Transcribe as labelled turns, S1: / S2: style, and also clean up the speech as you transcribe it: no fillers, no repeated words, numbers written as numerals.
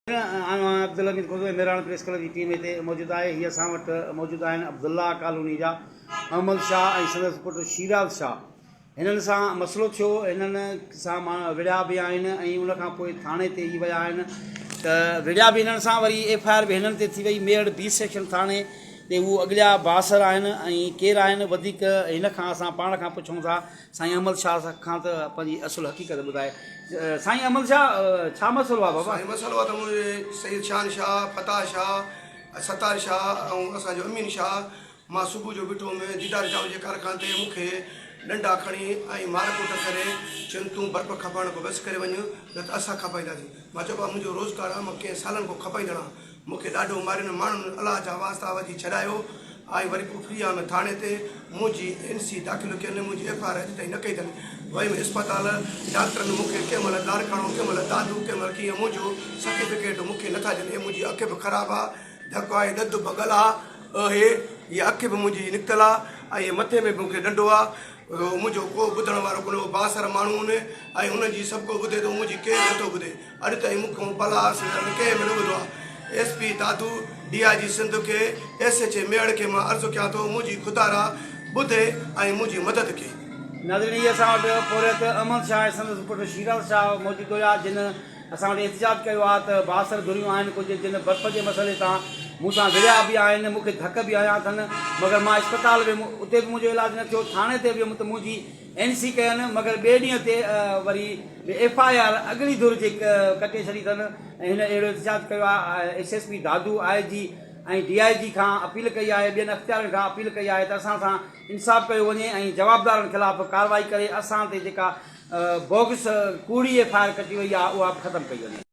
S1: अब्दुल हमीद खुद Mehran press club की team इतने मौजूद है। हीअ असां वटि मौजूद आहिनि अब्दुल्ला कॉलोनी जा अहमद शाह ऐं संदसि पुटु शीराज शाह। हिननि सां मसइलो थियो, हिननि सां मां विढ़िया बि आहिनि ऐं उनखां पोइ थाणे ते ई विया आहिनि। त विढ़िया बि हिननि सां, वरी FIR बि हिननि ते थी वई मेड़ B सेक्शन थाणे ते। उहे अॻियां बासर आहिनि ऐं केरु आहिनि वधीक हिन खां असां पाण खां पुछूं था साईं अहमद शाह खां त पंहिंजी असुलु हक़ीक़त ॿुधाए। साईं अहमद शाह, छा मसइलो आहे बाबा?
S2: मसइलो आहे त मुंहिंजे सईद शान शाह, फताह शाह, सतार शाह ऐं असांजो अमीन शाह, मां सुबुह जो बीठो में दीदार शाह जे कारखाने ते मूंखे डंडा खणी ऐं मार कुट करे चवनि तूं बर्फ़ खपाइण को बसि करे वञु, न त असां खपाईंदासीं। मां चयो आहे मुंहिंजो रोज़गारु आहे, मां कंहिं सालनि खां खपाईंदड़ आहियां। मूंखे ॾाढो मारियुनि माण्हुनि अलाह जा वास्ता वठी छॾायो ऐं वरी पोइ फ्री में थाणे ते मुंहिंजी NC दाख़िल कयनि, मुंहिंजी FIR अॼु ताईं न कई अथनि। वयमि इस्पताल, डॉक्टरनि मूंखे कंहिं महिल दारखाणो, कंहिं महिल दादू, कंहिं महिल कीअं, मुंहिंजो सर्टिफिकेट मूंखे नथा ॾियनि। मुंहिंजी अखि बि ख़राबु आहे, धकु आहे, ॾंदु भॻल आहे, हीअ अखि बि मुंहिंजी निकितल आहे ऐं हीअ मथे में बि मूंखे ॾंडो आहे। मुंहिंजो को ॿुधण वारो कोन्हे, बासर माण्हू आहिनि ऐं हुननि जी सभु को ॿुधे थो, मुंहिंजी केरु नथो ॿुधे। अॼु ताईं मूंखां भला कंहिं बि न ॿुधो आहे। SP दादू, DIG सिंध खे, SH मेड़ खे मां अर्ज़ु कयां थो, मुंहिंजी ख़ुदारा ॿुधे ऐं मुंहिंजी मदद कये।
S1: नाज़रीन, इहे असां वटि पोरियत अहमद शाह ऐं संदसि पुटु शीराज शाह मौजूदु हुया, जिन असां वटि एहतिजाज कयो आहे त बासर घुरियूं आहिनि कुझु, जिन बर्फ़ जे मसइले तां मूं सां विढ़िया बि आहिनि, मूंखे धक बि आया अथनि, मगर मां इस्पताल वियुमि, उते बि मुंहिंजो इलाजु न थियो। थाणे ते वियुमि त मुंहिंजी NC कयनि, मगर ॿिए ॾींहं ते वरी FIR अॻिली धुर जे कटे छॾी अथनि। ऐं हिन अहिड़ो एहतिजाज कयो आहे। SSP दादू, IG ऐं DIG खां अपील कई आहे, ॿियनि अख़्तियारनि खां अपील कई आहे त असां सां इंसाफ़ कयो वञे ऐं जवाबदारनि ख़िलाफ़ कार्रवाई करे असां ते जेका बोगस कूड़ी FIR कटी वई आहे उहा ख़तमु कई वञे।